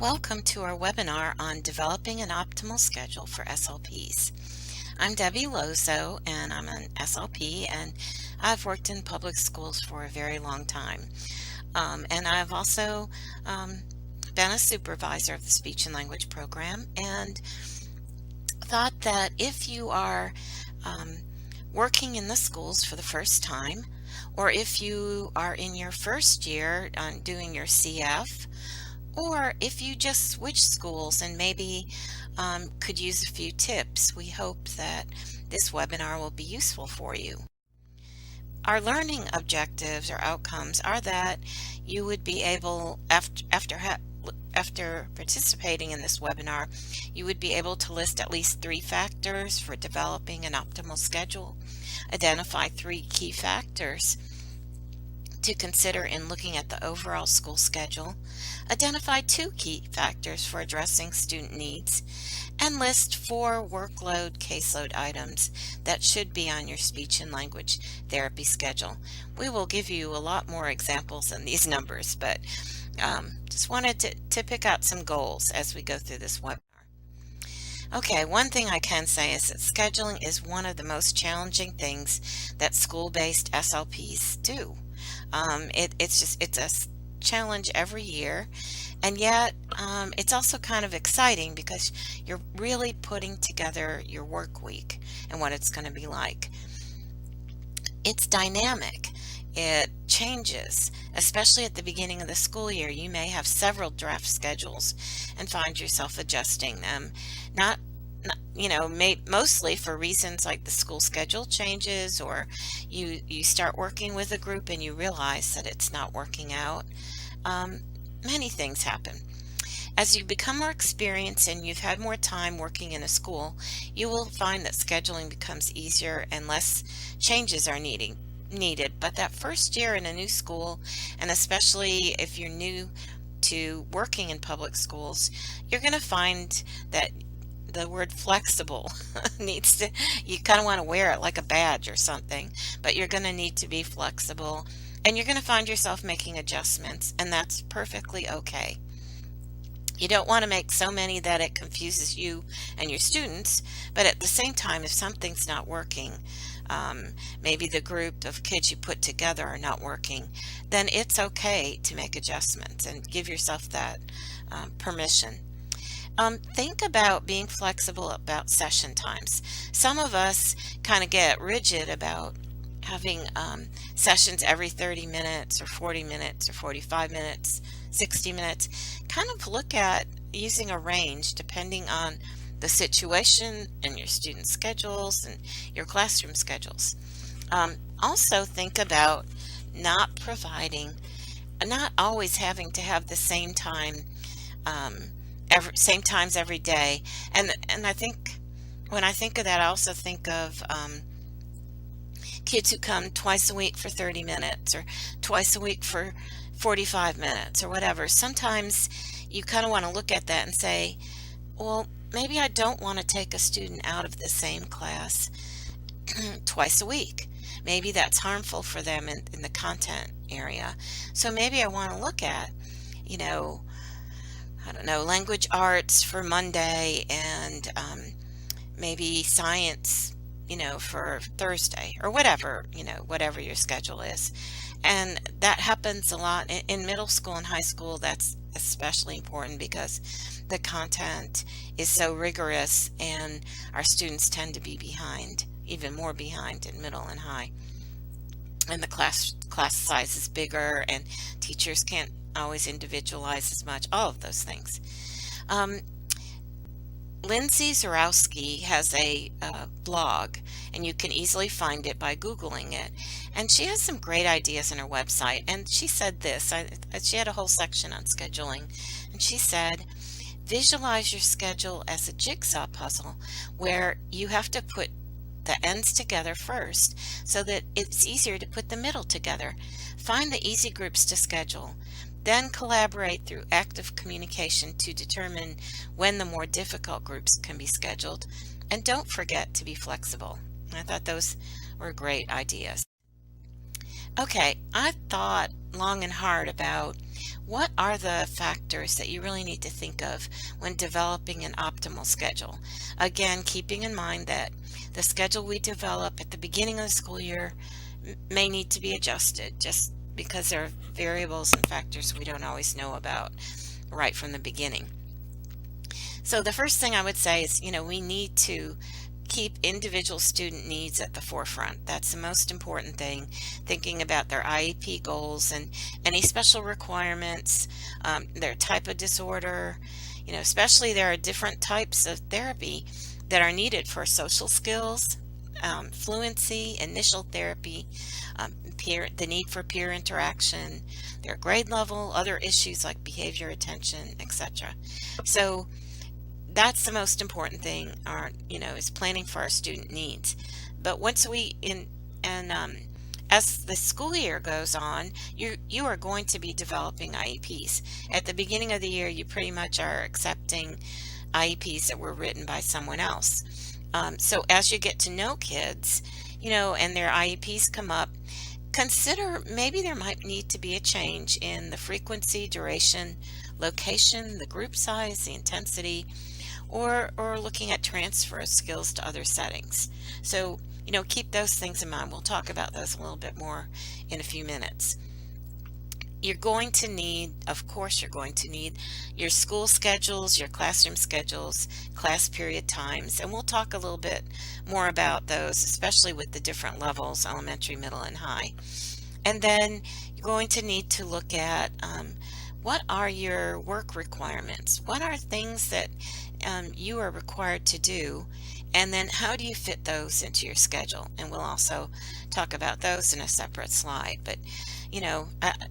Welcome to our webinar on developing an optimal schedule for SLPs. I'm Debbie Lozo and I'm an SLP, and I've worked in public schools for a very long time. And I've also been a supervisor of the speech and language program, and thought that if you are working in the schools for the first time, or if you are in your first year doing your CF, or if you just switch schools and maybe could use a few tips, we hope that this webinar will be useful for you. Our learning objectives or outcomes are that you would be able, after participating in this webinar, you would be able to list at least 3 factors for developing an optimal schedule, identify 3 key factors to consider in looking at the overall school schedule, identify 2 key factors for addressing student needs, and list 4 workload caseload items that should be on your speech and language therapy schedule. We will give you a lot more examples than these numbers, but just wanted to pick out some goals as we go through this webinar. Okay, one thing I can say is that scheduling is one of the most challenging things that school-based SLPs do. It's a challenge every year, and yet it's also kind of exciting because you're really putting together your work week and what it's going to be like. It's dynamic. It changes, especially at the beginning of the school year. You may have several draft schedules and find yourself adjusting them. Not mostly for reasons like the school schedule changes, or you start working with a group and you realize that it's not working out. Many things happen. As you become more experienced and you've had more time working in a school, you will find that scheduling becomes easier and less changes are needed. But that first year in a new school, and especially if you're new to working in public schools, you're going to find that the word flexible you kind of want to wear it like a badge or something, but you're going to need to be flexible, and you're going to find yourself making adjustments, and that's perfectly okay. You don't want to make so many that it confuses you and your students, but at the same time, if something's not working, maybe the group of kids you put together are not working, then it's okay to make adjustments and give yourself that permission. Think about being flexible about session times. Some of us kind of get rigid about having sessions every 30 minutes or 40 minutes or 45 minutes, 60 minutes. Kind of look at using a range depending on the situation and your student schedules and your classroom schedules. Also think about not always having to have the same time same times every day, and I think when I think of that, I also think of kids who come twice a week for 30 minutes or twice a week for 45 minutes or whatever. Sometimes you kind of want to look at that and say, well, maybe I don't want to take a student out of the same class twice a week. Maybe that's harmful for them in the content area. So maybe I want to look at, I don't know, language arts for Monday, and maybe science, for Thursday, or whatever, whatever your schedule is. And that happens a lot in middle school and high school. That's especially important because the content is so rigorous and our students tend to be behind, even more behind in middle and high. And the class size is bigger, and teachers can't always individualize as much, all of those things. Lindsay Zarowski has a blog, and you can easily find it by Googling it. And she has some great ideas on her website. And she said this, she had a whole section on scheduling. And she said, visualize your schedule as a jigsaw puzzle where you have to put the ends together first so that it's easier to put the middle together. Find the easy groups to schedule. Then collaborate through active communication to determine when the more difficult groups can be scheduled. And don't forget to be flexible. I thought those were great ideas. Okay, I thought long and hard about what are the factors that you really need to think of when developing an optimal schedule. Again, keeping in mind that the schedule we develop at the beginning of the school year may need to be adjusted just because there are variables and factors we don't always know about right from the beginning. So the first thing I would say is, we need to keep individual student needs at the forefront. That's the most important thing, thinking about their IEP goals and any special requirements, their type of disorder. Especially there are different types of therapy that are needed for social skills, fluency, initial therapy, the need for peer interaction, their grade level, other issues like behavior, attention, etc. So that's the most important thing, is planning for our student needs. But once we in and as the school year goes on, you are going to be developing IEPs. At the beginning of the year, you pretty much are accepting IEPs that were written by someone else. So as you get to know kids, and their IEPs come up, consider maybe there might need to be a change in the frequency, duration, location, the group size, the intensity, or looking at transfer of skills to other settings. So, keep those things in mind. We'll talk about those a little bit more in a few minutes. You're going to need, of course, you're going to need your school schedules, your classroom schedules, class period times, and we'll talk a little bit more about those, especially with the different levels, elementary, middle, and high. And then you're going to need to look at what are your work requirements? What are things that you are required to do? And then how do you fit those into your schedule? And we'll also talk about those in a separate slide. But,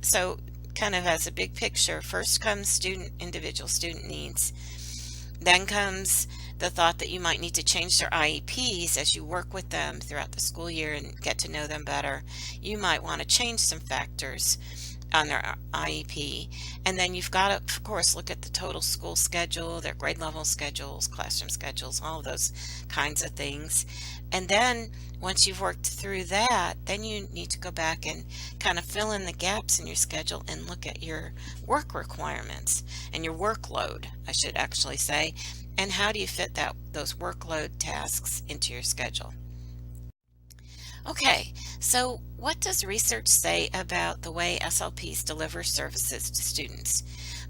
so kind of as a big picture, first comes individual student needs. Then comes the thought that you might need to change their IEPs as you work with them throughout the school year and get to know them better. You might want to change some factors on their IEP. And then you've got to, of course, look at the total school schedule, their grade level schedules, classroom schedules, all of those kinds of things. And then once you've worked through that, then you need to go back and kind of fill in the gaps in your schedule and look at your work requirements and your workload, I should actually say, and how do you fit those workload tasks into your schedule. Okay, so what does research say about the way SLPs deliver services to students?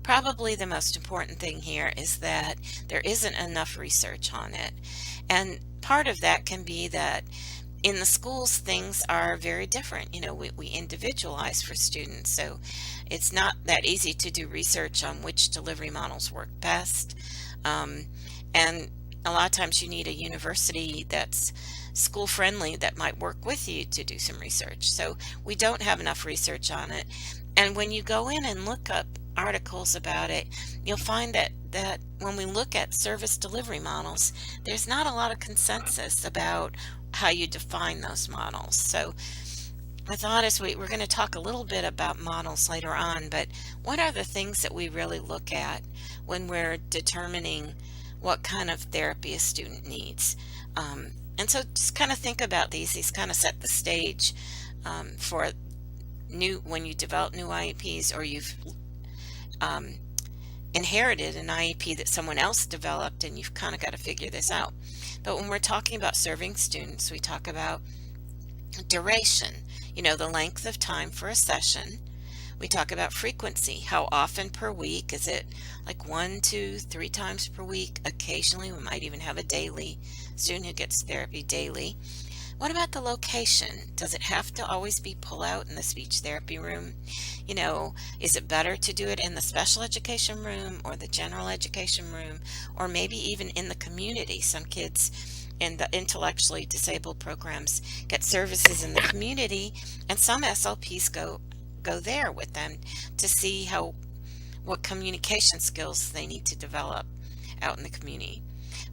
Probably the most important thing here is that there isn't enough research on it. And part of that can be that in the schools, things are very different. We individualize for students, so it's not that easy to do research on which delivery models work best. And a lot of times you need a university that's school friendly that might work with you to do some research. So we don't have enough research on it. And when you go in and look up articles about it, you'll find that when we look at service delivery models, there's not a lot of consensus about how you define those models. So I thought as we're going to talk a little bit about models later on, but what are the things that we really look at when we're determining what kind of therapy a student needs? And so just kind of think about these kind of set the stage for when you develop new IEPs or you've inherited an IEP that someone else developed and you've kind of got to figure this out. But when we're talking about serving students, we talk about duration, the length of time for a session. We talk about frequency. How often per week? Is it like 1, 2, 3 times per week? Occasionally, we might even have a daily student who gets therapy daily. What about the location? Does it have to always be pull out in the speech therapy room? Is it better to do it in the special education room or the general education room, or maybe even in the community? Some kids in the intellectually disabled programs get services in the community, and some SLPs go there with them to see what communication skills they need to develop out in the community.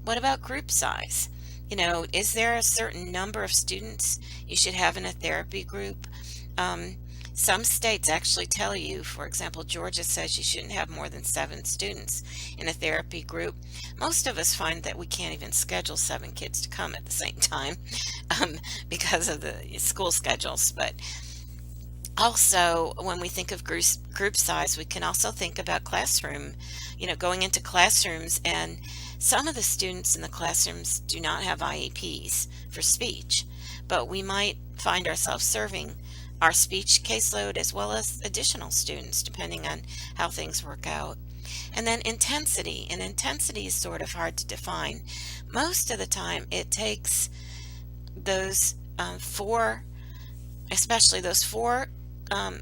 What about group size? Is there a certain number of students you should have in a therapy group? Some states actually tell you, for example, Georgia says you shouldn't have more than 7 students in a therapy group. Most of us find that we can't even schedule 7 kids to come at the same time because of the school schedules. But Also, when we think of group size, we can also think about going into classrooms, and some of the students in the classrooms do not have IEPs for speech, but we might find ourselves serving our speech caseload as well as additional students, depending on how things work out. And then intensity, and intensity is sort of hard to define. Most of the time, it takes those four, especially those four um,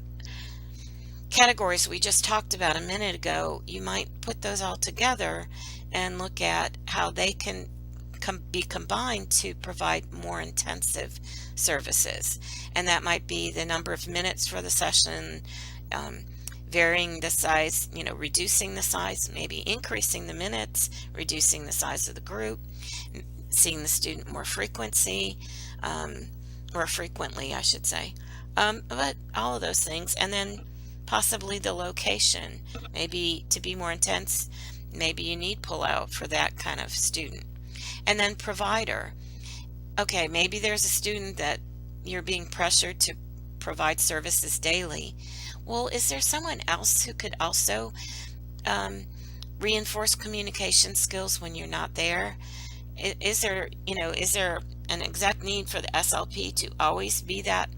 categories we just talked about a minute ago. You might put those all together and look at how they can be combined to provide more intensive services. And that might be the number of minutes for the session, um, varying the size, reducing the size, maybe increasing the minutes, reducing the size of the group, seeing the student more frequently, I should say. But all of those things, and then possibly the location. Maybe to be more intense, maybe you need pull out for that kind of student. And then provider. Okay, maybe there's a student that you're being pressured to provide services daily. Well, is there someone else who could also um, reinforce communication skills when you're not there? Is there an exact need for the SLP to always be that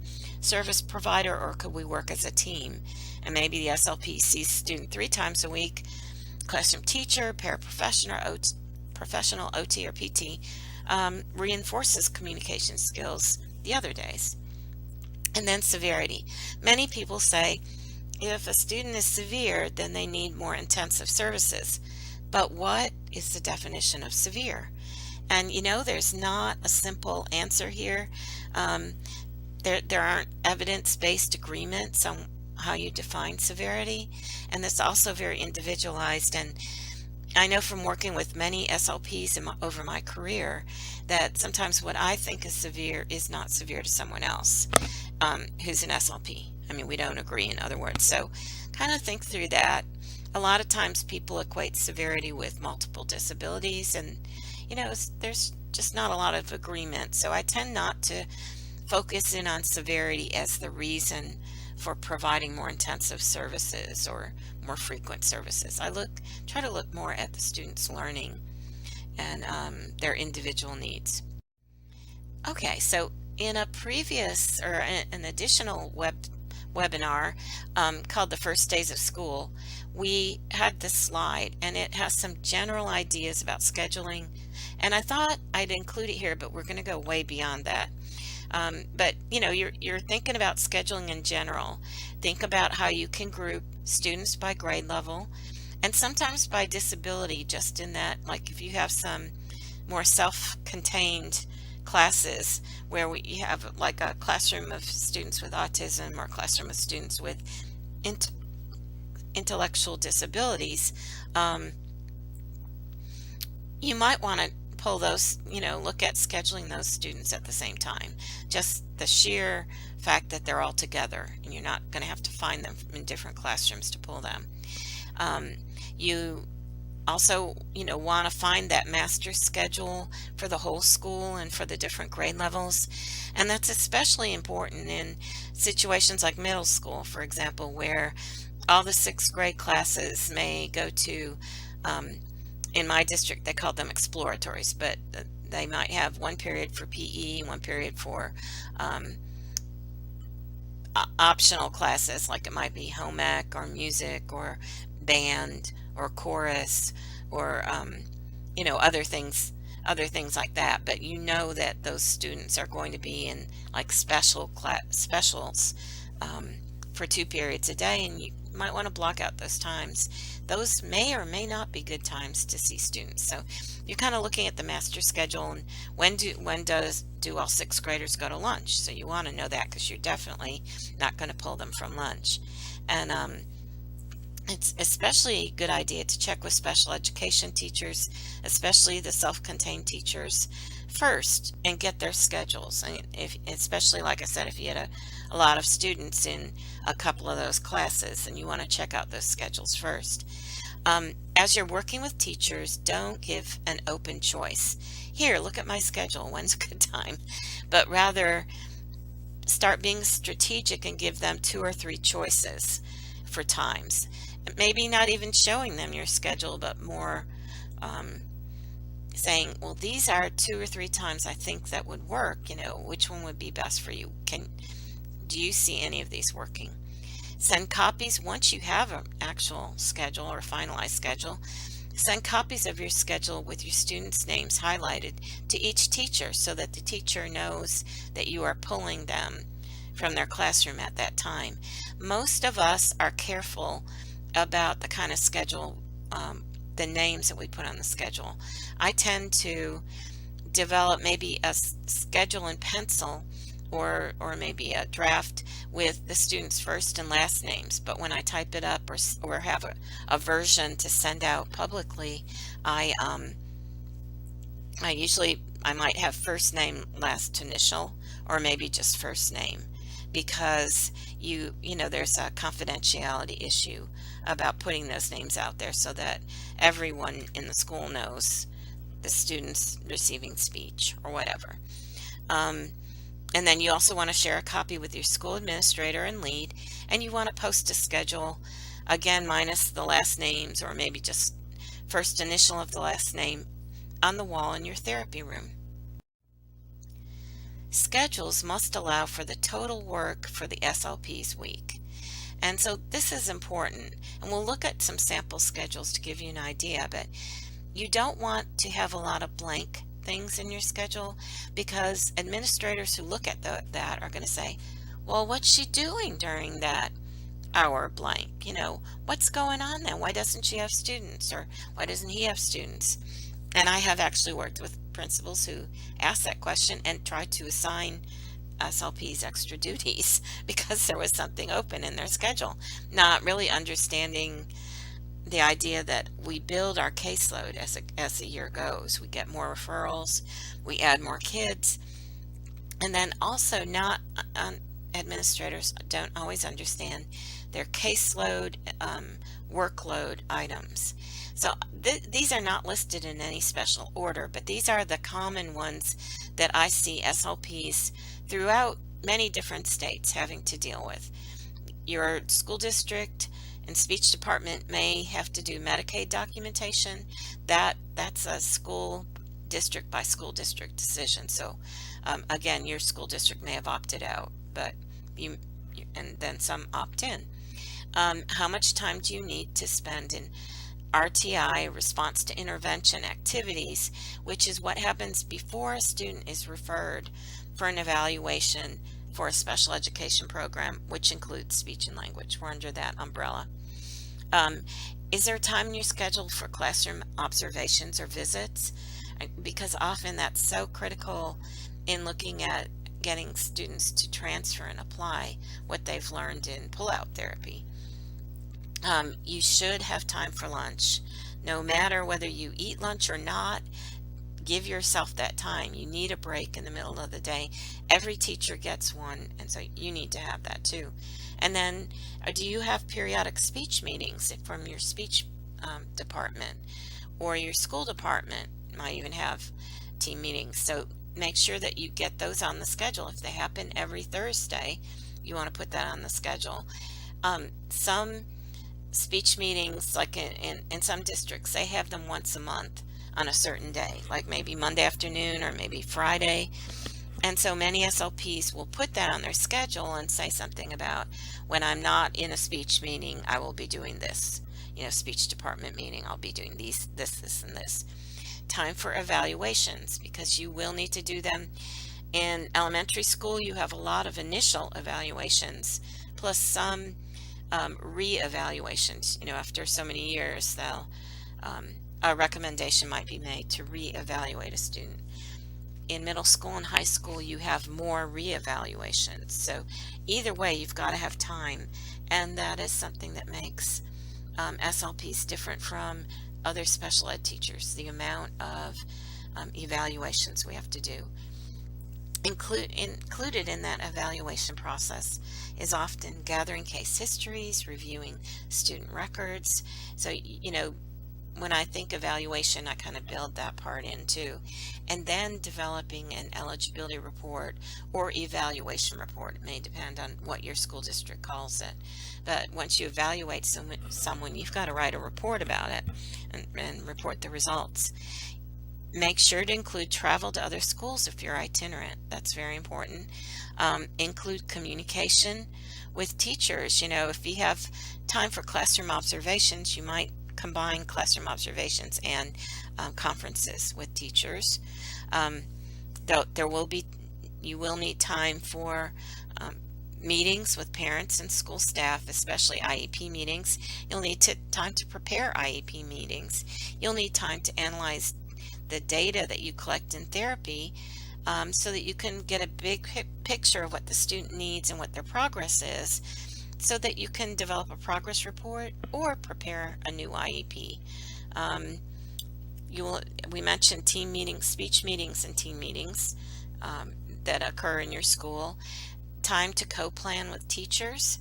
service provider, or could we work as a team? And maybe the SLP sees student 3 times a week, classroom teacher, paraprofessional, professional OT or PT, reinforces communication skills the other days. And then severity. Many people say if a student is severe, then they need more intensive services. But what is the definition of severe? And there's not a simple answer here. Um, there aren't evidence-based agreements on how you define severity, and that's also very individualized. And I know from working with many SLPs over my career that sometimes what I think is severe is not severe to someone else who's an SLP. I mean, we don't agree, in other words. So kind of think through that. A lot of times people equate severity with multiple disabilities, and there's just not a lot of agreement. So I tend not to focus in on severity as the reason for providing more intensive services or more frequent services. Try to look more at the students' learning and their individual needs. Okay, so in a previous or an additional webinar called The First Days of School, we had this slide, and it has some general ideas about scheduling, and I thought I'd include it here, but we're going to go way beyond that. But you're thinking about scheduling in general. Think about how you can group students by grade level and sometimes by disability, just in that, like if you have some more self-contained classes where you have like a classroom of students with autism or a classroom of students with intellectual disabilities, you might want to pull those, look at scheduling those students at the same time. Just the sheer fact that they're all together and you're not going to have to find them in different classrooms to pull them. You also, want to find that master schedule for the whole school and for the different grade levels. And that's especially important in situations like middle school, for example, where all the 6th grade classes may go to, in my district, they called them exploratories, but they might have one period for PE, one period for optional classes, like it might be home ec or music or band or chorus or other things like that. But that those students are going to be in like specials for 2 periods a day, and you might want to block out those times. Those may or may not be good times to see students. So you're kind of looking at the master schedule, and when do all 6th graders go to lunch? So you want to know that, because you're definitely not going to pull them from lunch. And it's especially a good idea to check with special education teachers, especially the self-contained teachers, first, and get their schedules. And especially, like I said, if you had a lot of students in a couple of those classes, and you want to check out those schedules first. As you're working with teachers, don't give an open choice. Here, look at my schedule. When's a good time? But rather Start being strategic and give them 2 or 3 choices for times. Maybe not even showing them your schedule, but more um, saying, well, these are 2 or 3 times I think that would work. Which one would be best for you? Do you see any of these working? Send copies once you have an actual schedule or finalized schedule. Send copies of your schedule with your students' names highlighted to each teacher so that the teacher knows that you are pulling them from their classroom at that time. Most of us are careful about the kind of schedule, the names that we put on the schedule. I tend to develop maybe a schedule in pencil or maybe a draft with the students' first and last names, but when I type it up or have a version to send out publicly, I I might have first name last initial or maybe just first name, because there's a confidentiality issue about putting those names out there so that everyone in the school knows the students receiving speech or whatever. And then you also want to share a copy with your school administrator and lead, and you want to post a schedule, again, minus the last names or maybe just first initial of the last name, on the wall in your therapy room. Schedules must allow for the total work for the SLP's week. And so this is important, and we'll look at some sample schedules to give you an idea, but you don't want to have a lot of blank things in your schedule, because administrators who look at that are going to say, well, what's she doing during that hour blank? What's going on then? Why doesn't she have students, or why doesn't he have students? And I have actually worked with principals who asked that question and tried to assign SLPs extra duties because there was something open in their schedule, not really understanding the idea that we build our caseload as the year goes. We get more referrals, we add more kids, and then also not administrators don't always understand their caseload, workload items. So these are not listed in any special order, but these are the common ones that I see SLPs throughout many different states having to deal with. Your school district and speech department may have to do Medicaid documentation. That's a school district by school district decision. So again, your school district may have opted out, but and then some opt in. How much time do you need to spend in RTI, response to intervention activities, which is what happens before a student is referred for an evaluation for a special education program, which includes speech and language. We're under that umbrella. Is there time in your schedule for classroom observations or visits? Because often that's so critical in looking at getting students to transfer and apply what they've learned in pull-out therapy. You should have time for lunch. No matter whether you eat lunch or not, give yourself that time. You need a break in the middle of the day. Every teacher gets one, and so you need to have that too. And then, do you have periodic speech meetings from your speech department, or your school department might even have team meetings? So make sure that you get those on the schedule. If they happen every Thursday, you want to put that on the schedule. Some speech meetings, like in some districts, they have them once a month on a certain day, like maybe Monday afternoon or maybe Friday. And so many SLPs will put that on their schedule and say something about, when I'm not in a speech meeting, I will be doing this. Speech department meeting, I'll be doing this, and this. Time for evaluations, because you will need to do them. In elementary school, you have a lot of initial evaluations, plus some re-evaluations. After so many years, a recommendation might be made to re-evaluate a student. In middle school and high school, you have more re-evaluations. So either way, you've got to have time, and that is something that makes SLPs different from other special ed teachers, the amount of evaluations we have to do. Included in that evaluation process is often gathering case histories, reviewing student records. So, when I think evaluation, I kind of build that part in too. And then developing an eligibility report or evaluation report. It may depend on what your school district calls it. But once you evaluate someone, you've got to write a report about it and report the results. Make sure to include travel to other schools if you're itinerant. That's very important. Include communication with teachers. If you have time for classroom observations, you might combine classroom observations and conferences with teachers. Um, there will be You will need time for meetings with parents and school staff, especially IEP meetings. You'll need time to prepare IEP meetings. You'll need time to analyze the data that you collect in therapy, so that you can get a big picture of what the student needs and what their progress is, so that you can develop a progress report or prepare a new IEP. Um, we mentioned team meetings, speech meetings, and team meetings that occur in your school. Time to co-plan with teachers.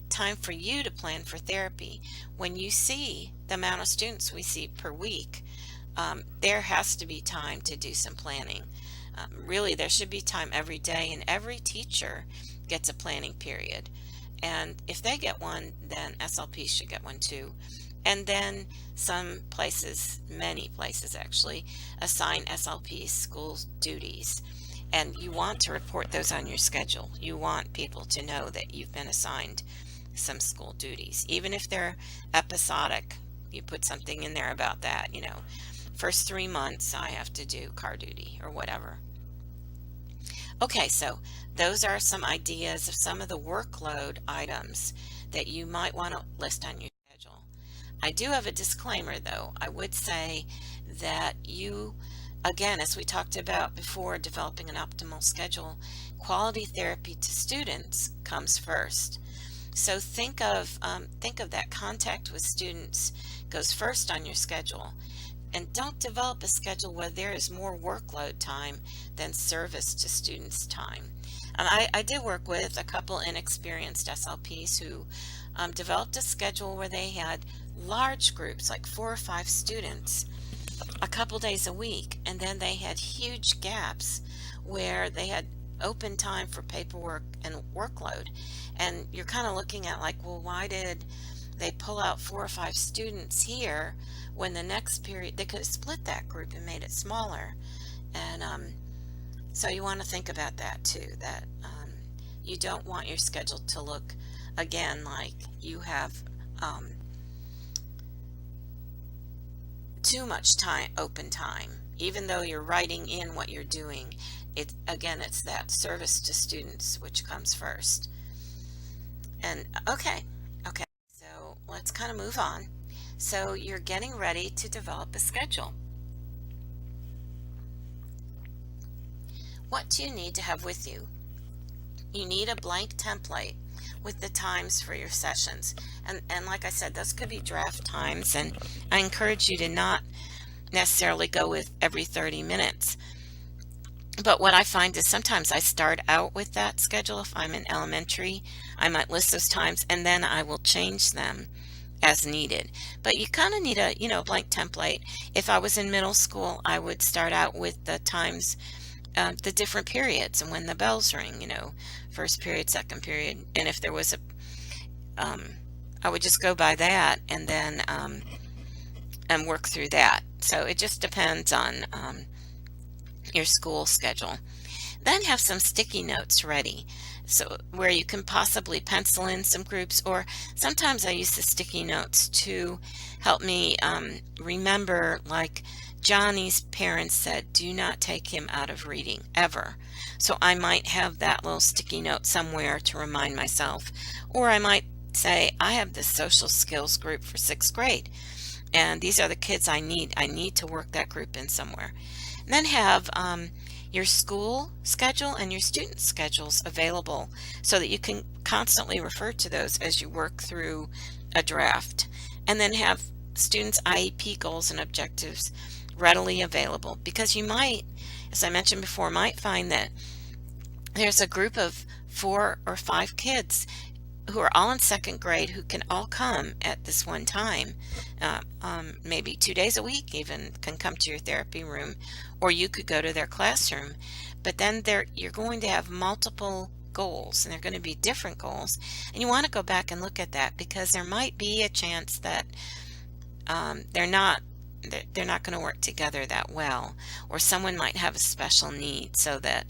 Time for you to plan for therapy. When you see the amount of students we see per week, there has to be time to do some planning. Really, there should be time every day, and every teacher gets a planning period. And if they get one, then SLPs should get one too. And then some places, many places actually, assign SLPs school duties. And you want to report those on your schedule. You want people to know that you've been assigned some school duties, even if they're episodic. You put something in there about that, first 3 months I have to do car duty or whatever. Okay, so those are some ideas of some of the workload items that you might want to list on your schedule. I do have a disclaimer though. I would say that again, as we talked about before, developing an optimal schedule, quality therapy to students comes first. So think of that contact with students goes first on your schedule. And don't develop a schedule where there is more workload time than service to students' time. And I did work with a couple inexperienced SLPs who developed a schedule where they had large groups, like 4 or 5 students, a couple days a week, and then they had huge gaps where they had open time for paperwork and workload. And you're kind of looking at like, well, why did they pull out 4 or 5 students here when the next period they could have split that group and made it smaller? And so you want to think about that too, that you don't want your schedule to look again like you have too much open time, even though you're writing in what you're doing. It's that service to students which comes first. And okay, so let's kind of move on. So you're getting ready to develop a schedule. What do you need to have with you? You need a blank template with the times for your sessions. And like I said, those could be draft times, and I encourage you to not necessarily go with every 30 minutes. But what I find is sometimes I start out with that schedule. If I'm in elementary, I might list those times and then I will change them as needed. But you kind of need a blank template. If I was in middle school, I would start out with the times, the different periods and when the bells ring, first period, second period. And if there was I would just go by that and then and work through that. So it just depends on your school schedule. Then have some sticky notes ready, so where you can possibly pencil in some groups, or sometimes I use the sticky notes to help me remember, like Johnny's parents said, do not take him out of reading ever. So I might have that little sticky note somewhere to remind myself. Or I might say, I have this social skills group for 6th grade, and these are the kids I need to work that group in somewhere. And then have your school schedule and your student schedules available so that you can constantly refer to those as you work through a draft. And then have students' IEP goals and objectives readily available, because you might, as I mentioned before, might find that there's a group of 4 or 5 kids who are all in second grade who can all come at this one time. Maybe 2 days a week even can come to your therapy room, or you could go to their classroom. But then you're going to have multiple goals, and they're going to be different goals. And you want to go back and look at that, because there might be a chance that um, they're not they're not going to work together that well, or someone might have a special need, so that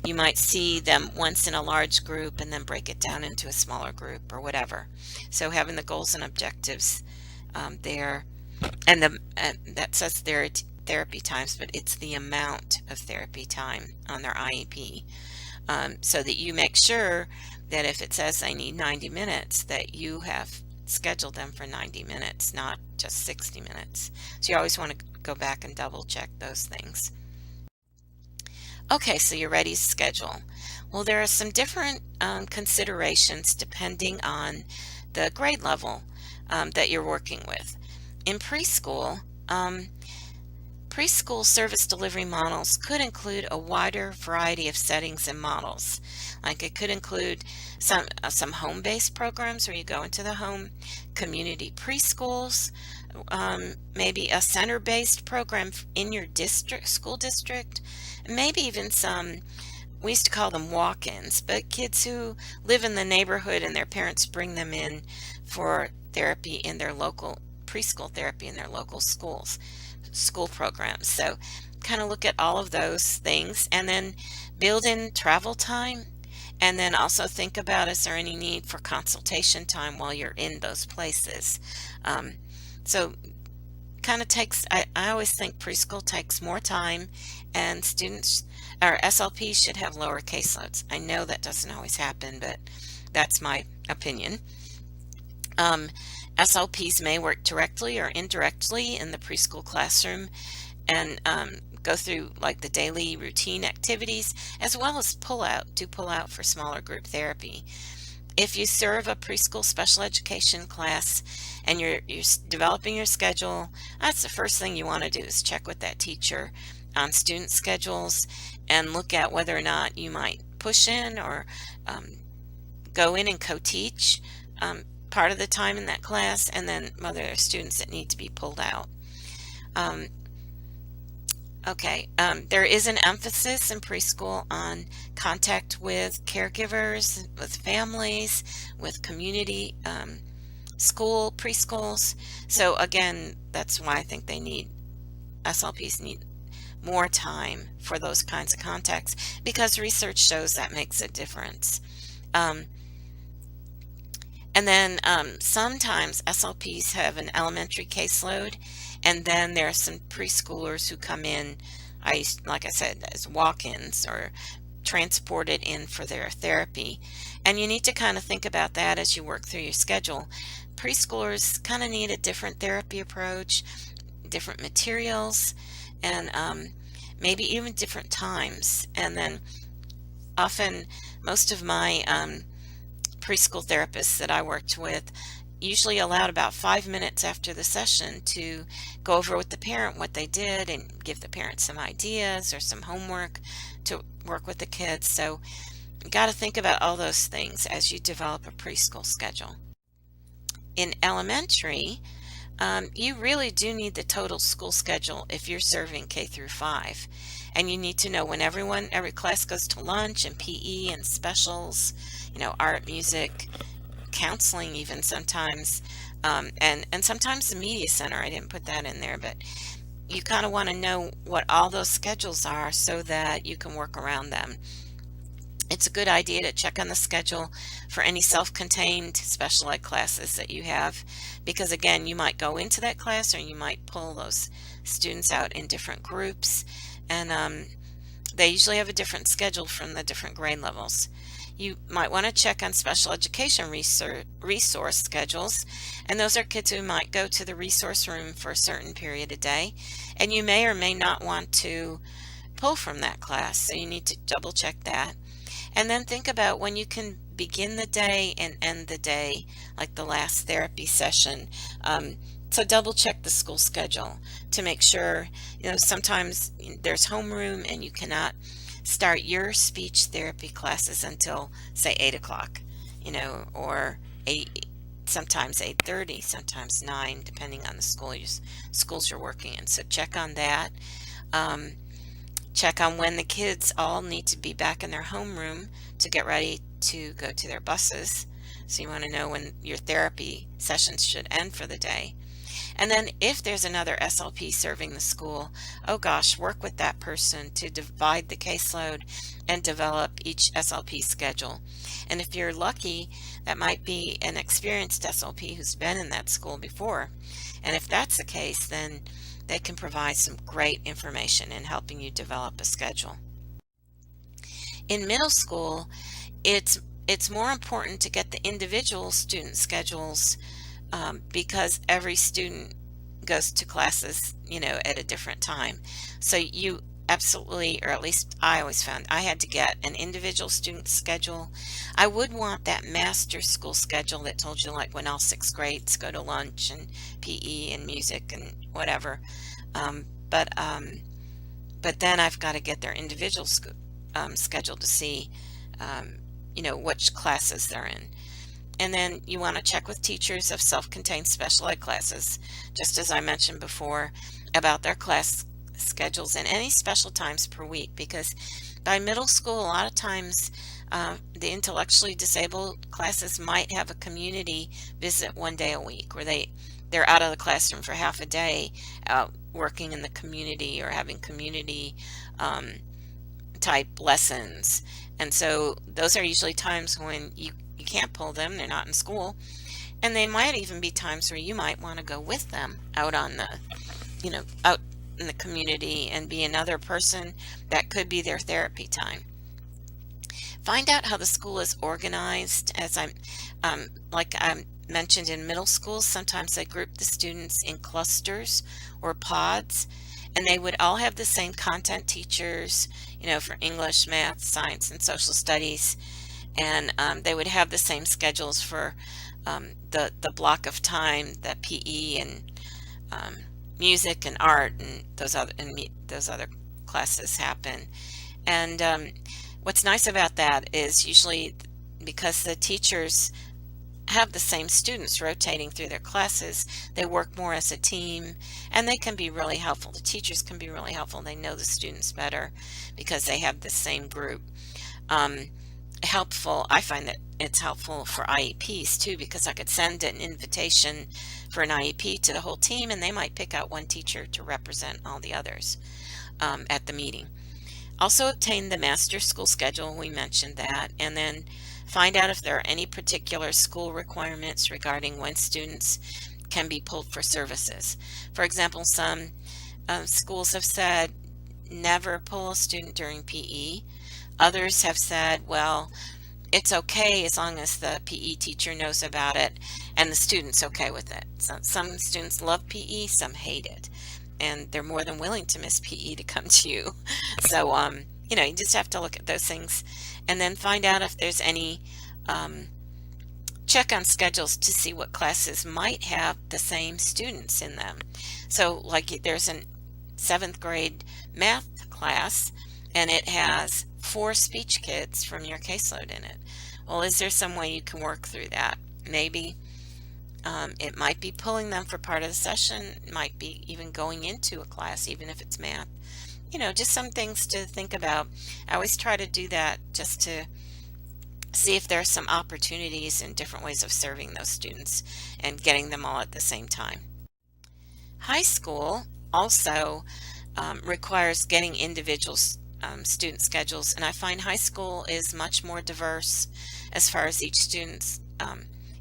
you might see them once in a large group and then break it down into a smaller group or whatever. So having the goals and objectives there, and that says therapy times, but it's the amount of therapy time on their IEP, so that you make sure that if it says I need 90 minutes, that you have scheduled them for 90 minutes, not just 60 minutes. So you always want to go back and double check those things. Okay, so you're ready to schedule. Well, there are some different considerations depending on the grade level that you're working with. In preschool, preschool service delivery models could include a wider variety of settings and models. Like, it could include some home-based programs where you go into the home, community preschools, maybe a center-based program in your school district, and maybe even some, we used to call them walk-ins, but kids who live in the neighborhood and their parents bring them in for therapy in their local preschool therapy in their local school programs. So kind of look at all of those things, and then build in travel time, and then also think about, is there any need for consultation time while you're in those places. So kind of takes, I always think preschool takes more time, and students or SLPs should have lower caseloads. I know that doesn't always happen, but that's my opinion. SLPs may work directly or indirectly in the preschool classroom, and go through like the daily routine activities, as well as do pull out for smaller group therapy. If you serve a preschool special education class and you're developing your schedule, that's the first thing you want to do, is check with that teacher on student schedules and look at whether or not you might push in or go in and co-teach part of the time in that class, and then whether there are students that need to be pulled out. There is an emphasis in preschool on contact with caregivers, with families, with community preschools. So again, that's why I think SLPs need more time for those kinds of contacts, because research shows that makes a difference. And then sometimes SLPs have an elementary caseload, and then there are some preschoolers who come in, like I said, as walk-ins or transported in for their therapy. And you need to kind of think about that as you work through your schedule. Preschoolers kind of need a different therapy approach, different materials, and maybe even different times. And then often, most of my preschool therapists that I worked with usually allowed about 5 minutes after the session to go over with the parent what they did and give the parent some ideas or some homework to work with the kids. So you got to think about all those things as you develop a preschool schedule. In elementary, you really do need the total school schedule if you're serving K through 5. And you need to know when every class goes to lunch, and PE and specials, art, music, counseling even sometimes, and sometimes the media center. I didn't put that in there, but you kind of want to know what all those schedules are so that you can work around them. It's a good idea to check on the schedule for any self-contained special ed classes that you have, because again, you might go into that class or you might pull those students out in different groups, and they usually have a different schedule from the different grade levels. You might want to check on special education resource schedules, and those are kids who might go to the resource room for a certain period a day, and you may or may not want to pull from that class, so you need to double check that. And then think about when you can begin the day and end the day, like the last therapy session. So double check the school schedule to make sure, sometimes there's homeroom and you cannot start your speech therapy classes until say 8 o'clock. or 8, sometimes 8:30, sometimes 9, depending on the schools you're working in. So check on that. Um, Check on when the kids all need to be back in their homeroom to get ready to go to their buses. So you want to know when your therapy sessions should end for the day. And then if there's another SLP serving the school, oh gosh, work with that person to divide the caseload and develop each SLP schedule. And if you're lucky, that might be an experienced SLP who's been in that school before. And if that's the case, then they can provide some great information in helping you develop a schedule. In middle school, it's more important to get the individual student schedules, because every student goes to classes, at a different time. So you absolutely, or at least I always found I had to get an individual student schedule. I would want that master school schedule that told you like when all sixth grades go to lunch and PE and music and whatever. Um, but um, but then I've got to get their individual schedule to see, which classes they're in. And then you want to check with teachers of self-contained special ed classes, just as I mentioned before, about their class schedules and any special times per week, because by middle school, a lot of times the intellectually disabled classes might have a community visit one day a week where they're out of the classroom for half a day, out working in the community or having community type lessons. And so those are usually times when you can't pull them, they're not in school. And they might even be times where you might want to go with them out on the, out in the community and be another person. That could be their therapy time. Find out how the school is organized. Like I mentioned in middle school, sometimes they group the students in clusters or pods, and they would all have the same content teachers, for English, math, science, and social studies. And they would have the same schedules for the block of time that PE and music and art and those other classes happen. And what's nice about that is usually because the teachers have the same students rotating through their classes, they work more as a team, and they can be really helpful. The teachers can be really helpful. They know the students better because they have the same group. Helpful, I find that it's helpful for IEPs too, because I could send an invitation for an IEP to the whole team, and they might pick out one teacher to represent all the others at the meeting. Also obtain the master school schedule, we mentioned that, and then find out if there are any particular school requirements regarding when students can be pulled for services. For example, some schools have said never pull a student during PE. Others have said, well, it's okay as long as the PE teacher knows about it and the student's okay with it. So some students love PE, some hate it, and they're more than willing to miss PE to come to you. So, you just have to look at those things and then find out if there's any, check on schedules to see what classes might have the same students in them. So like there's a 7th grade math class and it has 4 speech kids from your caseload in it. Well, is there some way you can work through that? Maybe it might be pulling them for part of the session, it might be even going into a class, even if it's math. Just some things to think about. I always try to do that just to see if there are some opportunities and different ways of serving those students and getting them all at the same time. High school also requires getting individual student schedules, and I find high school is much more diverse as far as each student's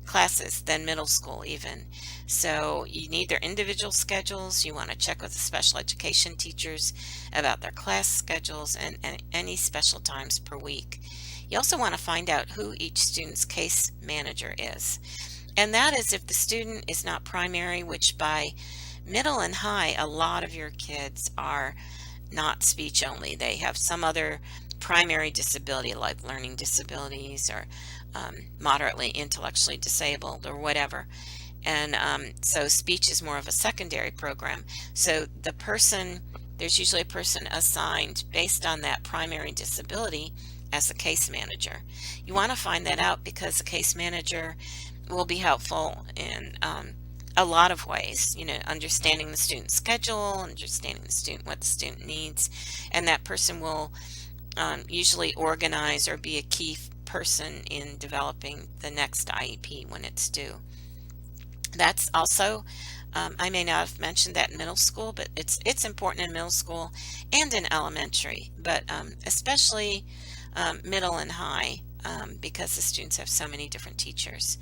classes than middle school even. So you need their individual schedules. You want to check with the special education teachers about their class schedules and any special times per week. You also want to find out who each student's case manager is. And that is if the student is not primary, which by middle and high, a lot of your kids are not speech only. They have some other primary disability like learning disabilities or moderately intellectually disabled or whatever. And so speech is more of a secondary program. So there's usually a person assigned based on that primary disability as a case manager. You want to find that out because a case manager will be helpful in a lot of ways, understanding the student's schedule, understanding the student, what the student needs, and that person will usually organize or be a key person in developing the next IEP when it's due. That's also, I may not have mentioned that in middle school, but it's important in middle school and in elementary, but especially middle and high, because the students have so many different teachers.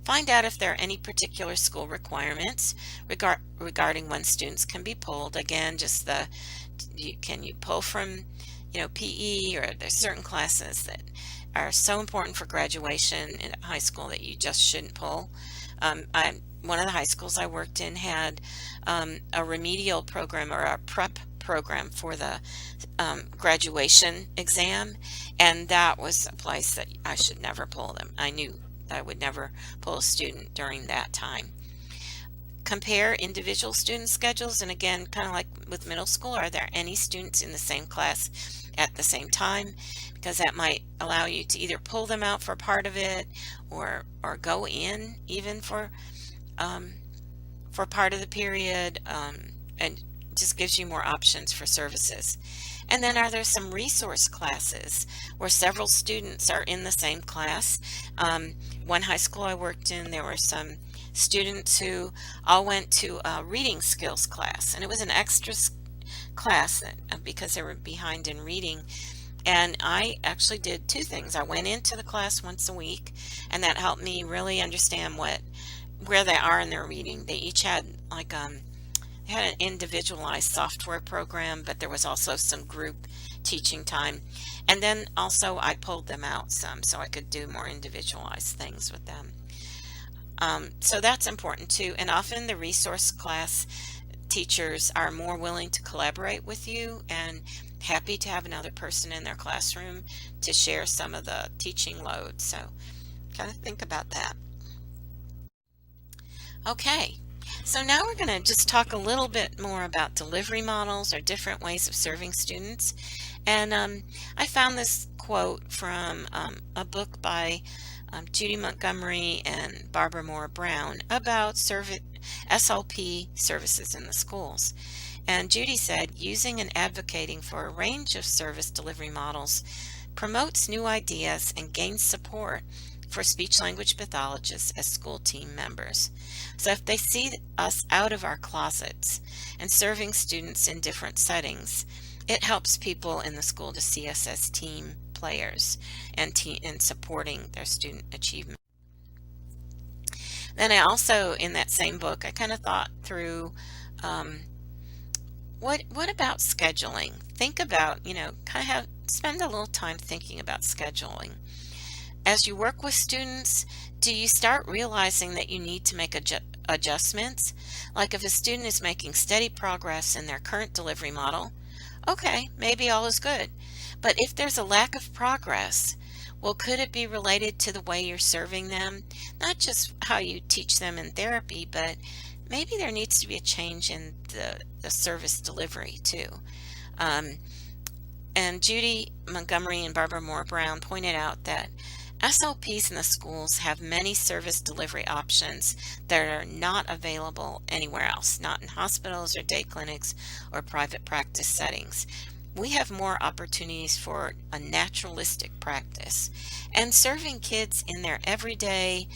Find out if there are any particular school requirements regarding when students can be pulled. Again, just can you pull from, PE, or there's certain classes that are so important for graduation in high school that you just shouldn't pull. One of the high schools I worked in had a remedial program or a prep program for the graduation exam, and that was a place that I should never pull them. I knew I would never pull a student during that time. Compare individual student schedules, and again, kind of like with middle school, are there any students in the same class at the same time? Because that might allow you to either pull them out for part of it, or go in even for part of the period, and just gives you more options for services. And then are there some resource classes where several students are in the same class? One high school I worked in, there were some students who all went to a reading skills class, and it was an extra class because they were behind in reading. And I actually did two things. I went into the class once a week, and that helped me really understand where they are in their reading. They each had they had an individualized software program, but there was also some group teaching time. And then also I pulled them out some so I could do more individualized things with them. So that's important too. And often the resource class teachers are more willing to collaborate with you and happy to have another person in their classroom to share some of the teaching load. So kind of think about that. Okay, so now we're going to just talk a little bit more about delivery models or different ways of serving students. And I found this quote from a book by Judy Montgomery and Barbara Moore Brown about SLP services in the schools. And Judy said, using and advocating for a range of service delivery models promotes new ideas and gains support for speech-language pathologists as school team members. So if they see us out of our closets and serving students in different settings, it helps people in the school to see us as team players and supporting their student achievement. Then I also, in that same book, I kind of thought through what about scheduling? Think about, spend a little time thinking about scheduling. As you work with students, do you start realizing that you need to make adjustments? Like if a student is making steady progress in their current delivery model, okay, maybe all is good. But if there's a lack of progress, well, could it be related to the way you're serving them? Not just how you teach them in therapy, but maybe there needs to be a change in the service delivery too. And Judy Montgomery and Barbara Moore Brown pointed out that SLPs in the schools have many service delivery options that are not available anywhere else, not in hospitals or day clinics or private practice settings. We have more opportunities for a naturalistic practice and serving kids in their everyday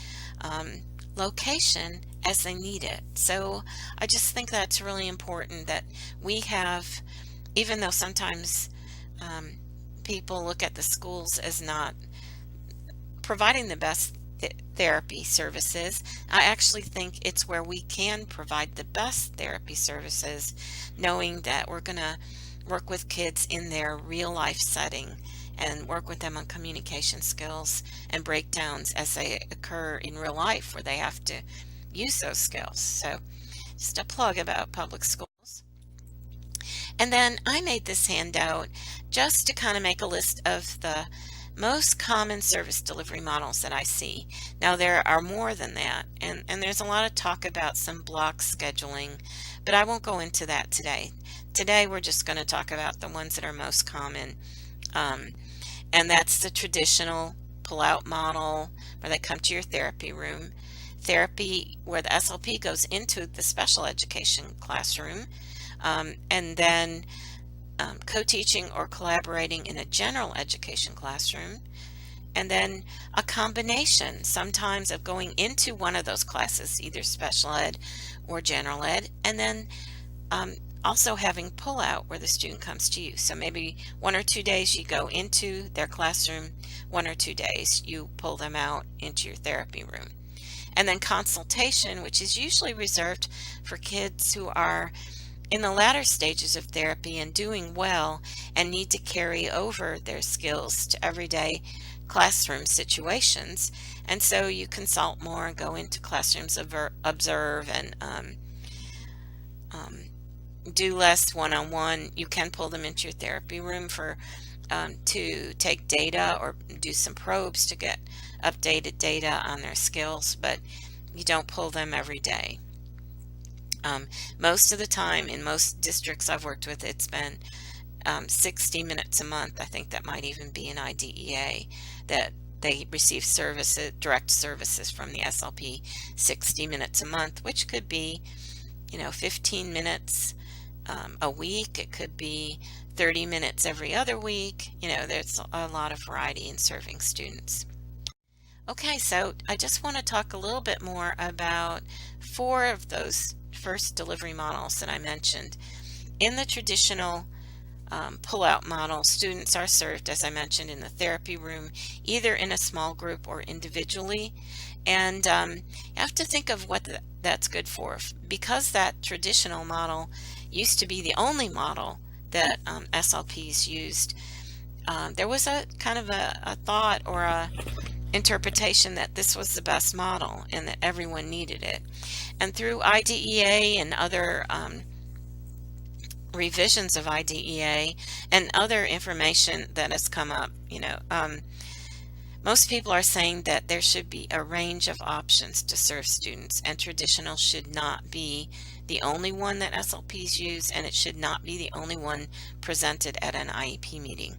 location as they need it. So I just think that's really important that we have, even though sometimes people look at the schools as not providing the best therapy services, I actually think it's where we can provide the best therapy services, knowing that we're going to work with kids in their real life setting and work with them on communication skills and breakdowns as they occur in real life where they have to use those skills. So just a plug about public schools. And then I made this handout just to kind of make a list of the most common service delivery models that I see. Now there are more than that, and there's a lot of talk about some block scheduling, but I won't go into that today. Today we're just going to talk about the ones that are most common. And that's the traditional pull-out model where they come to your therapy room. Therapy, where the SLP goes into the special education classroom, and then co-teaching or collaborating in a general education classroom, and then a combination sometimes of going into one of those classes, either special ed or general ed, and then um, also having pull out where the student comes to you. So maybe 1 or 2 days you go into their classroom, 1 or 2 days you pull them out into your therapy room. And then consultation, which is usually reserved for kids who are in the latter stages of therapy and doing well and need to carry over their skills to everyday classroom situations. And so you consult more and go into classrooms, observe, and um, do less one-on-one. You can pull them into your therapy room for to take data or do some probes to get updated data on their skills, but you don't pull them every day. Most of the time in most districts I've worked with, it's been 60 minutes a month. I think that might even be an IDEA that they receive services, direct services from the SLP 60 minutes a month, which could be, 15 minutes a week. It could be 30 minutes every other week. There's a lot of variety in serving students. Okay, so I just want to talk a little bit more about 4 of those first delivery models that I mentioned. In the traditional pull-out model, students are served, as I mentioned, in the therapy room, either in a small group or individually. And you have to think of what that's good for. Because that traditional model used to be the only model that SLPs used, there was a kind of a thought or a interpretation that this was the best model and that everyone needed it. And through IDEA and other revisions of IDEA and other information that has come up, most people are saying that there should be a range of options to serve students, and traditional should not be the only one that SLPs use, and it should not be the only one presented at an IEP meeting.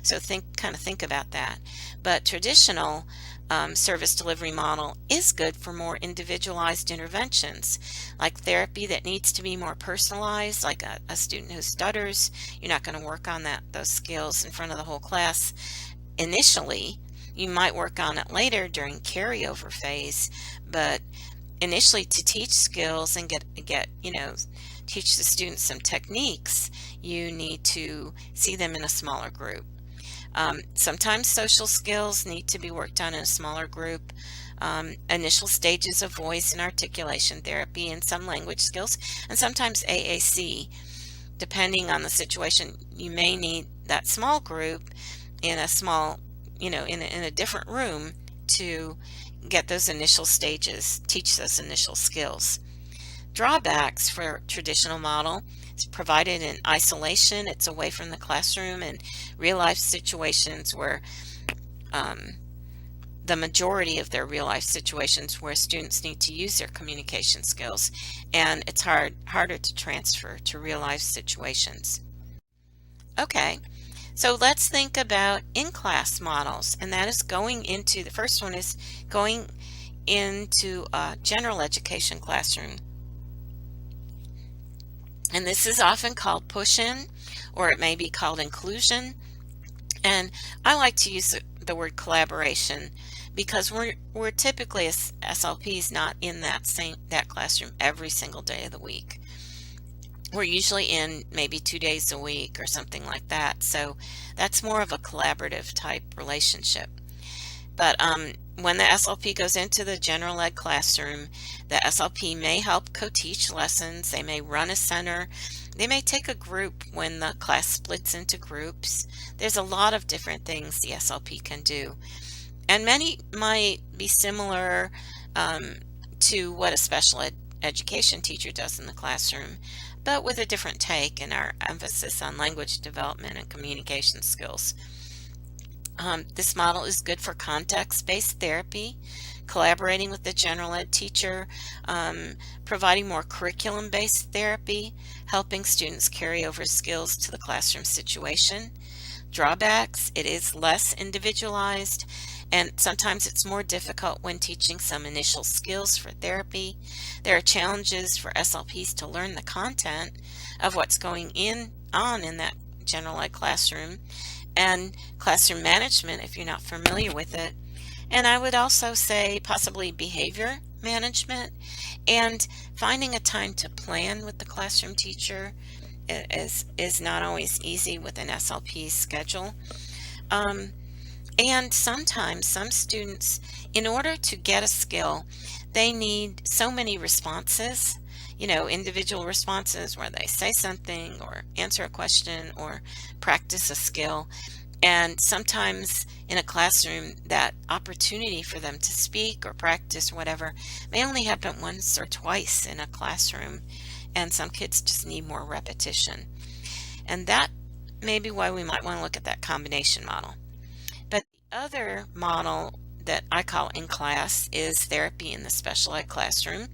So think about that. But traditional service delivery model is good for more individualized interventions, like therapy that needs to be more personalized, like a student who stutters. You're not going to work on those skills in front of the whole class initially. You might work on it later during carryover phase, but initially to teach skills and teach the students some techniques, you need to see them in a smaller group. Sometimes social skills need to be worked on in a smaller group. Initial stages of voice and articulation therapy, and some language skills, and sometimes AAC. Depending on the situation, you may need that small group in a small, in a different room to get those initial stages, teach those initial skills. Drawbacks for traditional model: it's provided in isolation, it's away from the classroom and real life situations where the majority of their real life situations where students need to use their communication skills, and it's harder to transfer to real life situations. Okay, so let's think about in-class models, and that is the first one is going into a general education classroom. And this is often called push-in, or it may be called inclusion. And I like to use the word collaboration because we're typically as SLPs not in that classroom every single day of the week. We're usually in maybe 2 days a week or something like that. So that's more of a collaborative type relationship. But when the SLP goes into the general ed classroom, the SLP may help co-teach lessons. They may run a center. They may take a group when the class splits into groups. There's a lot of different things the SLP can do. And many might be similar to what a special education teacher does in the classroom, but with a different take in our emphasis on language development and communication skills. This model is good for context-based therapy, collaborating with the general ed teacher, providing more curriculum-based therapy, helping students carry over skills to the classroom situation. Drawbacks: it is less individualized, and sometimes it's more difficult when teaching some initial skills for therapy. There are challenges for SLPs to learn the content of what's going on in that general ed classroom, and classroom management if you're not familiar with it. And I would also say possibly behavior management and finding a time to plan with the classroom teacher is not always easy with an SLP schedule. Um, and sometimes some students, in order to get a skill, they need so many responses, individual responses where they say something or answer a question or practice a skill. And sometimes in a classroom, that opportunity for them to speak or practice or whatever may only happen once or twice in a classroom. And some kids just need more repetition. And that may be why we might want to look at that combination model. But the other model that I call in class is therapy in the special ed classroom.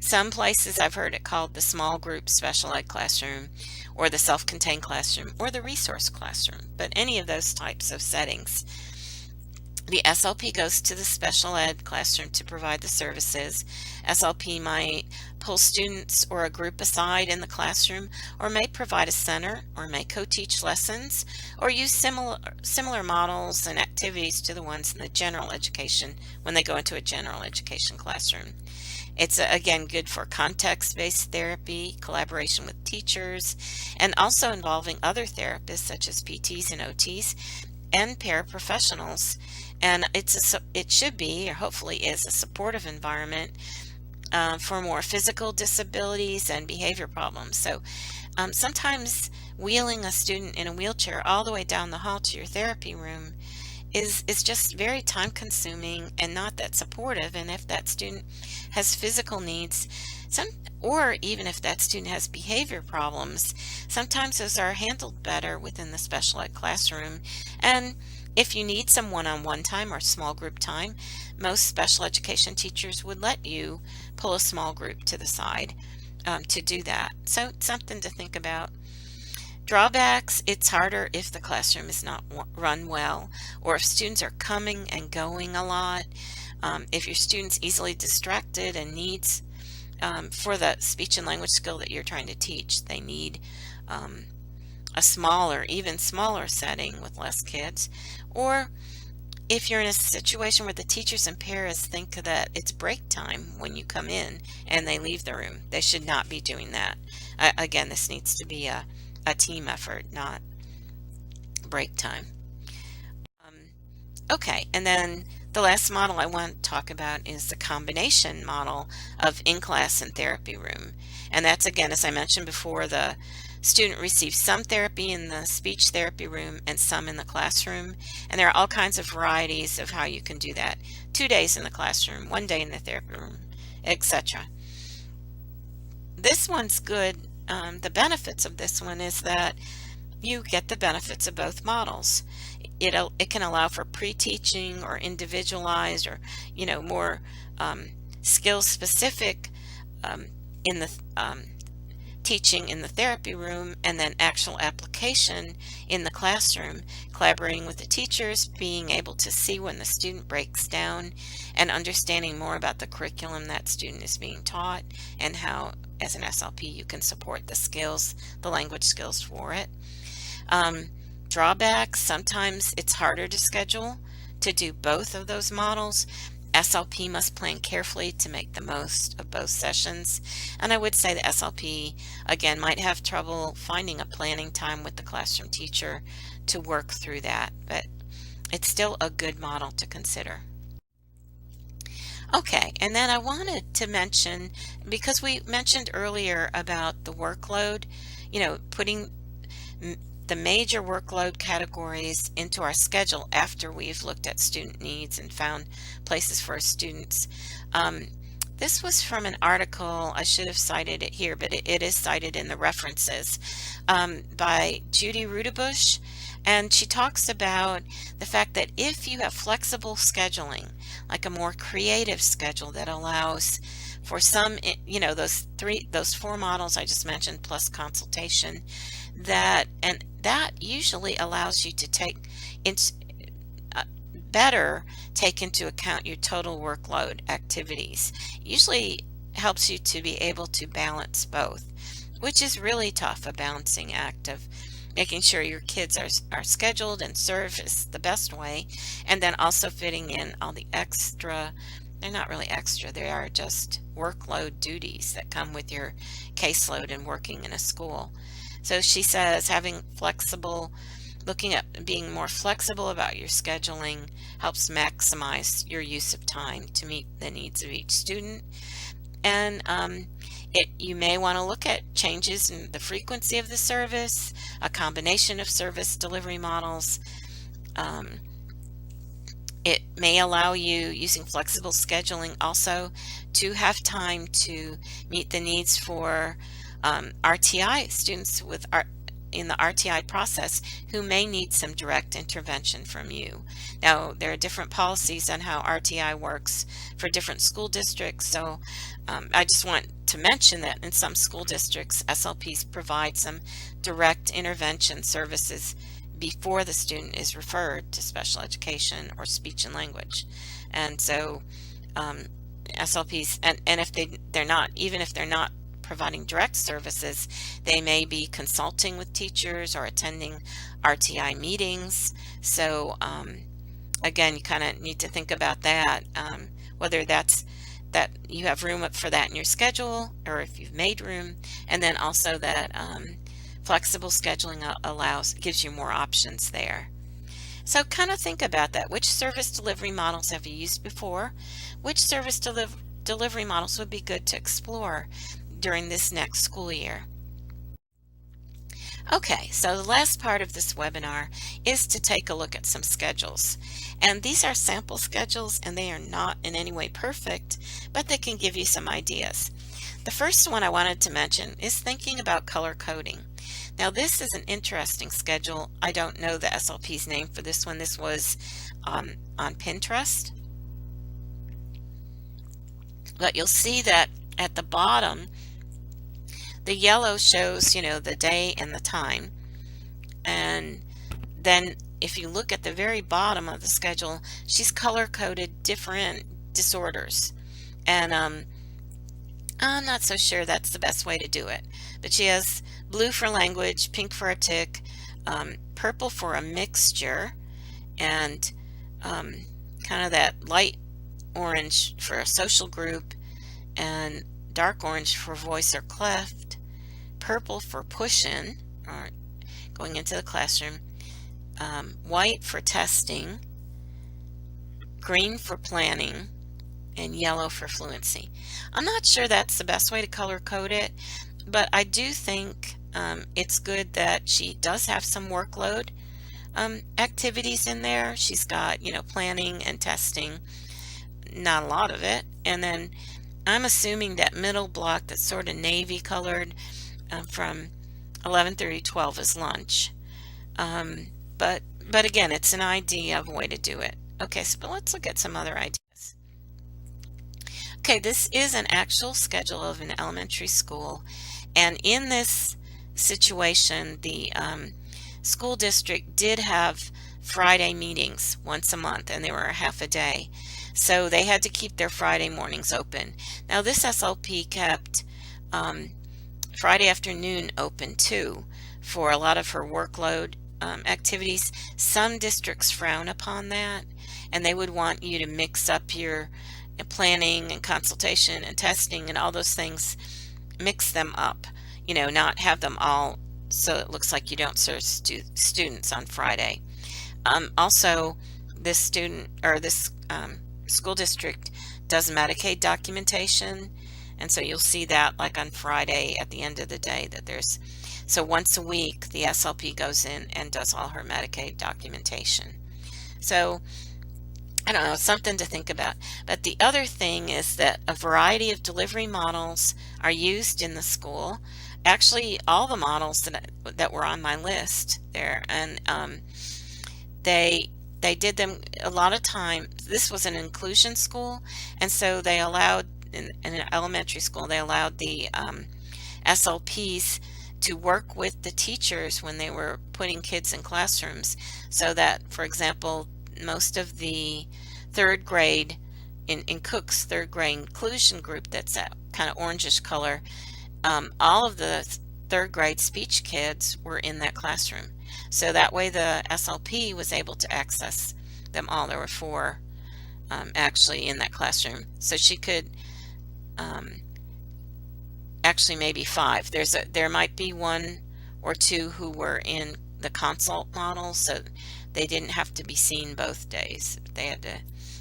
Some places I've heard it called the small group special ed classroom, or the self-contained classroom, or the resource classroom, but any of those types of settings. The SLP goes to the special ed classroom to provide the services. SLP might pull students or a group aside in the classroom, or may provide a center, or may co-teach lessons, or use similar models and activities to the ones in the general education when they go into a general education classroom. It's again good for context-based therapy, collaboration with teachers, and also involving other therapists such as PTs and OTs and paraprofessionals. And it should be, or hopefully is, a supportive environment for more physical disabilities and behavior problems. So sometimes wheeling a student in a wheelchair all the way down the hall to your therapy room is just very time consuming and not that supportive. And if that student has physical needs, or even if that student has behavior problems, sometimes those are handled better within the special ed classroom. And if you need some one-on-one time or small group time, most special education teachers would let you pull a small group to the side to do that. So it's something to think about. Drawbacks: it's harder if the classroom is not run well, or if students are coming and going a lot. If your student's easily distracted and needs, for the speech and language skill that you're trying to teach, they need a smaller, even smaller setting with less kids. Or if you're in a situation where the teachers and paras think that it's break time when you come in and they leave the room, they should not be doing that. Again, this needs to be a team effort, not break time. Okay, and then the last model I want to talk about is the combination model of in-class and therapy room. And that's, again, as I mentioned before, the student receives some therapy in the speech therapy room and some in the classroom. And there are all kinds of varieties of how you can do that. 2 days in the classroom, 1 day in the therapy room, etc. This one's good. The benefits of this one is that you get the benefits of both models. It can allow for pre-teaching or individualized or more skill specific in the teaching in the therapy room, and then actual application in the classroom, collaborating with the teachers, being able to see when the student breaks down, and understanding more about the curriculum that student is being taught, and how as an SLP you can support the skills, the language skills for it. Drawbacks: sometimes it's harder to schedule to do both of those models. SLP must plan carefully to make the most of both sessions. And I would say the SLP, again, might have trouble finding a planning time with the classroom teacher to work through that, but it's still a good model to consider. Okay, and then I wanted to mention, because we mentioned earlier about the workload, putting the major workload categories into our schedule after we've looked at student needs and found places for our students. This was from an article, I should have cited it here, but it is cited in the references, by Judy Rudebush, and she talks about the fact that if you have flexible scheduling, like a more creative schedule that allows for some, those four models I just mentioned plus consultation, that usually allows you to uh, better take into account your total workload activities. Usually helps you to be able to balance both, which is really tough, a balancing act of making sure your kids are scheduled and serviced the best way, and then also fitting in all the extra, they're not really extra, they are just workload duties that come with your caseload and working in a school. So she says looking at being more flexible about your scheduling helps maximize your use of time to meet the needs of each student. And you may want to look at changes in the frequency of the service, a combination of service delivery models. Um, it may allow you, using flexible scheduling, also to have time to meet the needs for RTI students in the RTI process who may need some direct intervention from you. Now, there are different policies on how RTI works for different school districts, so I just want to mention that in some school districts, SLPs provide some direct intervention services before the student is referred to special education or speech and language. And so SLPs, and if they're not, even if they're not providing direct services, they may be consulting with teachers or attending RTI meetings. So again, you kind of need to think about that, whether that you have room up for that in your schedule or if you've made room, and then also that flexible scheduling gives you more options there. So kind of think about that. Which service delivery models have you used before? Which service delivery models would be good to explore during this next school year? Okay, so the last part of this webinar is to take a look at some schedules. And these are sample schedules and they are not in any way perfect, but they can give you some ideas. The first one I wanted to mention is thinking about color coding. Now this is an interesting schedule. I don't know the SLP's name for this one. This was on Pinterest. But you'll see that at the bottom, the yellow shows, the day and the time. And then if you look at the very bottom of the schedule, she's color-coded different disorders. And I'm not so sure that's the best way to do it. But she has blue for language, pink for a tic, purple for a mixture, and kind of that light orange for a social group, and dark orange for voice or cleft, purple for push-in, or going into the classroom, white for testing, green for planning, and yellow for fluency. I'm not sure that's the best way to color code it, but I do think it's good that she does have some workload activities in there. She's got, planning and testing, not a lot of it. And then I'm assuming that middle block that's sort of navy colored from 11:30 to 12 is lunch. But again, it's an idea of a way to do it. Okay, so but let's look at some other ideas. Okay, this is an actual schedule of an elementary school, and in this situation, the school district did have Friday meetings once a month, and they were a half a day. So they had to keep their Friday mornings open. Now this SLP kept Friday afternoon open too for a lot of her workload activities. Some districts frown upon that, and they would want you to mix up your planning and consultation and testing and all those things, mix them up, not have them all so it looks like you don't serve students on Friday. Also, this school district does Medicaid documentation, and so you'll see that like on Friday at the end of the day so once a week the SLP goes in and does all her Medicaid documentation. So I don't know, something to think about. But the other thing is that a variety of delivery models are used in the school. Actually, all the models that were on my list there, and they did them a lot of time. This was an inclusion school, and so they allowed in an elementary school, they allowed the SLPs to work with the teachers when they were putting kids in classrooms, so that, for example, most of the third grade in Cook's third grade inclusion group, that's that kind of orangish color, all of the third grade speech kids were in that classroom. So that way the SLP was able to access them all. There were four actually in that classroom. So she could um, actually maybe five. There might be one or two who were in the consult model, so they didn't have to be seen both days. They had to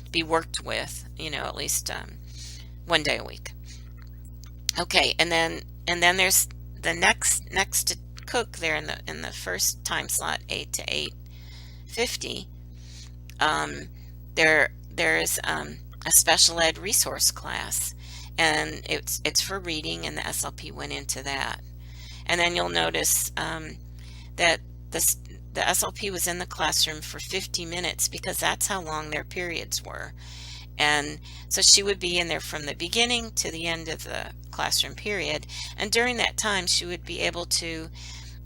be worked with, at least one day a week. Okay, and then there's the next to Cook there in the first time slot, 8 to 8:50. Um, there is a special ed resource class, and it's for reading, and the SLP went into that. And then you'll notice that the SLP was in the classroom for 50 minutes because that's how long their periods were. And so she would be in there from the beginning to the end of the classroom period. And during that time, she would be able to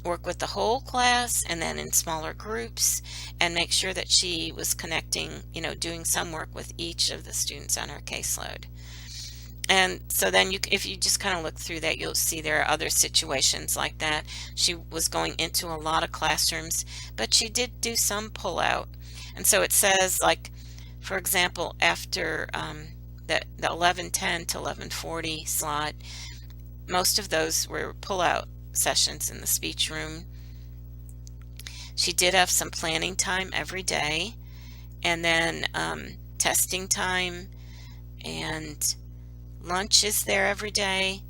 work with the whole class and then in smaller groups and make sure that she was connecting, doing some work with each of the students on her caseload. And so then if you just kind of look through that, you'll see there are other situations like that. She was going into a lot of classrooms, but she did do some pull out. And so it says, like, for example, after the 11:10 to 11:40 slot, most of those were pull out sessions in the speech room. She did have some planning time every day, and then testing time, and lunch is there every day.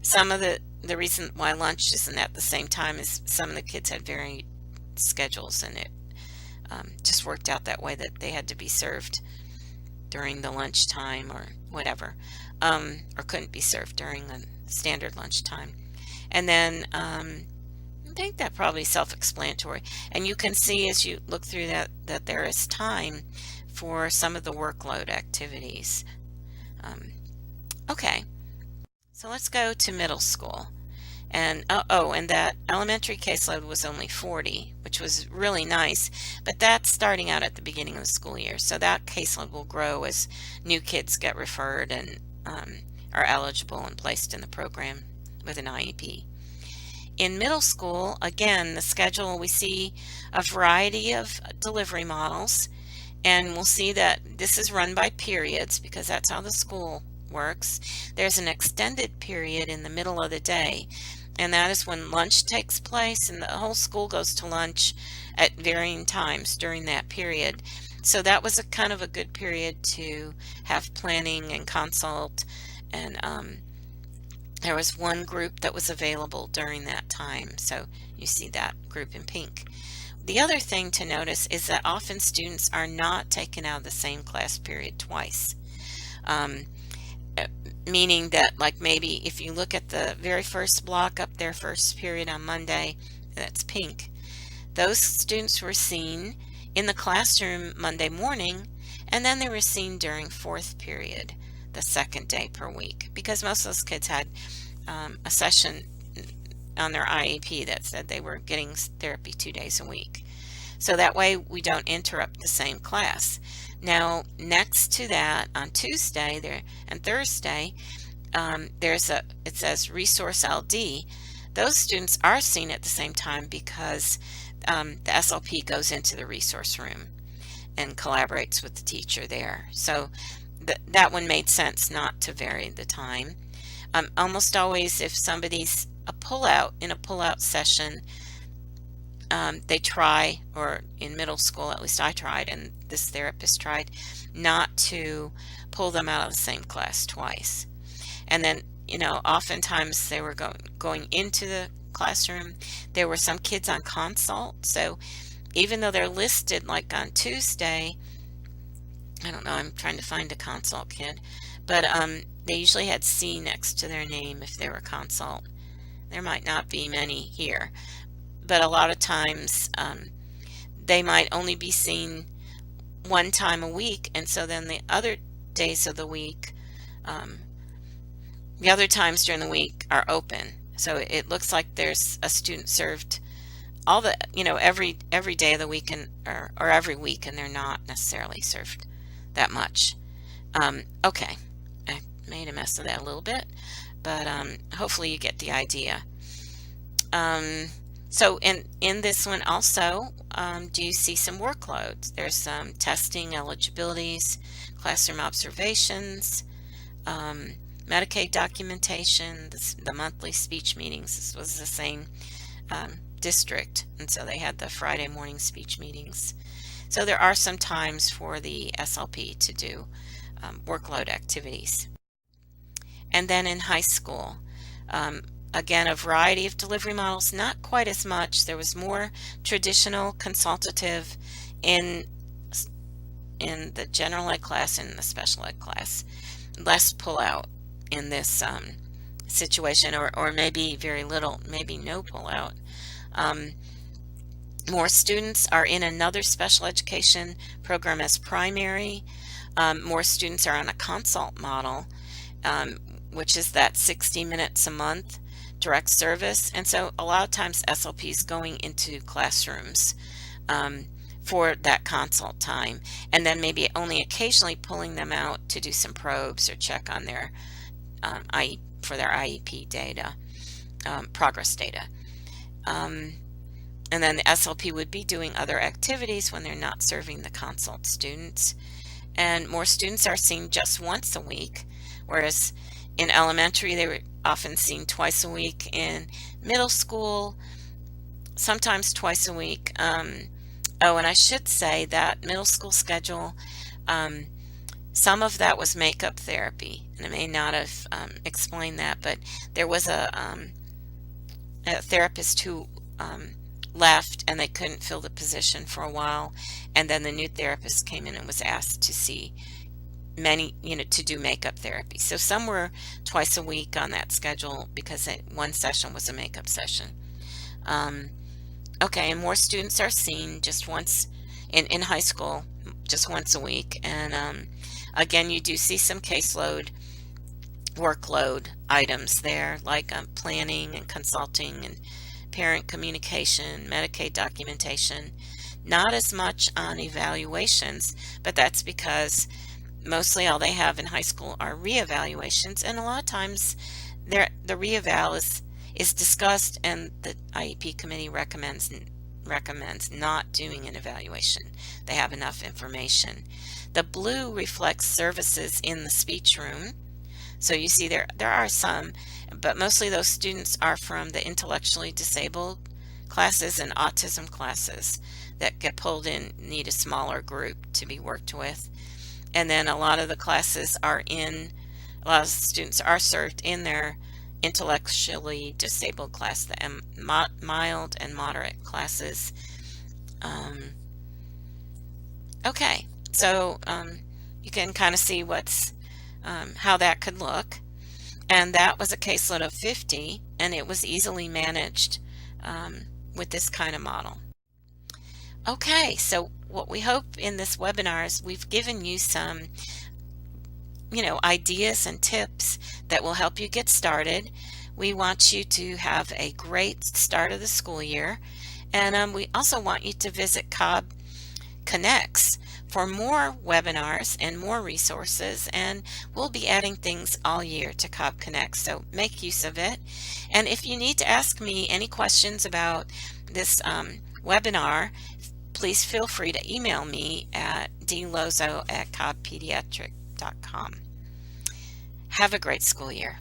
Some of the reason why lunch isn't at the same time is some of the kids had varied schedules, and it just worked out that way that they had to be served during the lunch time or whatever, or couldn't be served during the standard lunch time. And then I think that probably self-explanatory. And you can see as you look through that there is time for some of the workload activities. Okay, so let's go to middle school. And and that elementary caseload was only 40, which was really nice, but that's starting out at the beginning of the school year. So that caseload will grow as new kids get referred and are eligible and placed in the program with an IEP. In middle school, again, the schedule, we see a variety of delivery models, and we'll see that this is run by periods because that's how the school works. There's an extended period in the middle of the day, and that is when lunch takes place, and the whole school goes to lunch at varying times during that period. So that was a kind of a good period to have planning and consult, and there was one group that was available during that time. So you see that group in pink. The other thing to notice is that often students are not taken out of the same class period twice. Meaning that, like, maybe if you look at the very first block up there, first period on Monday, that's pink. Those students were seen in the classroom Monday morning, and then they were seen during fourth period, the second day per week, because most of those kids had a session on their IEP that said they were getting therapy 2 days a week. So that way we don't interrupt the same class. Now, next to that, on Tuesday there and Thursday, it says Resource LD. Those students are seen at the same time because the SLP goes into the resource room and collaborates with the teacher there. So that one made sense not to vary the time. Almost always, if somebody's in a pull-out session, they try, or in middle school, at least I tried, and this therapist tried, not to pull them out of the same class twice. And then, oftentimes they were going into the classroom. There were some kids on consult, so even though they're listed like on Tuesday, I don't know, I'm trying to find a consult kid, but they usually had C next to their name if they were consult. There might not be many here, but a lot of times they might only be seen one time a week, and so then the other days of the week The other times during the week are open. So it looks like there's a student served all the, every day of the week, and or every week, and they're not necessarily served that much. Okay, I made a mess of that a little bit, but hopefully you get the idea. So in this one also, do you see some workloads? There's some testing eligibilities, classroom observations, Medicaid documentation, the monthly speech meetings. This was the same district, and so they had the Friday morning speech meetings. So there are some times for the SLP to do workload activities. And then in high school, again, a variety of delivery models, not quite as much. There was more traditional consultative in the general ed class and the special ed class. Less pullout in this situation, or maybe very little, maybe no pullout. More students are in another special education program as primary. More students are on a consult model, which is that 60 minutes a month direct service. And so a lot of times SLPs going into classrooms for that consult time, and then maybe only occasionally pulling them out to do some probes or check on their for their IEP data, progress data. And then the SLP would be doing other activities when they're not serving the consult students. And more students are seen just once a week, whereas in elementary they were often seen twice a week. In middle school, sometimes twice a week. Oh, and I should say that middle school schedule, some of that was makeup therapy, and I may not have explained that, but there was a therapist who left, and they couldn't fill the position for a while, and then the new therapist came in and was asked to see many, to do makeup therapy. So some were twice a week on that schedule because one session was a makeup session. Okay, and more students are seen just once in high school, just once a week. And again, you do see some caseload, workload items there, like planning and consulting and parent communication, Medicaid documentation. Not as much on evaluations, but that's because mostly all they have in high school are reevaluations, and a lot of times the reeval is discussed, and the IEP committee recommends not doing an evaluation. They have enough information. The blue reflects services in the speech room. So you see there are some, but mostly those students are from the intellectually disabled classes and autism classes that get pulled in, need a smaller group to be worked with. And then a lot of the classes a lot of students are served in their intellectually disabled class, the mild and moderate classes. Okay, so you can kind of see how that could look. And that was a caseload of 50, and it was easily managed with this kind of model. Okay, so what we hope in this webinar is we've given you some ideas and tips that will help you get started. We want you to have a great start of the school year, and we also want you to visit Cobb Connects for more webinars and more resources, and we'll be adding things all year to Cobb Connects, so make use of it. And if you need to ask me any questions about this webinar, please feel free to email me at dlozo@cobbpediatric.com. Have a great school year.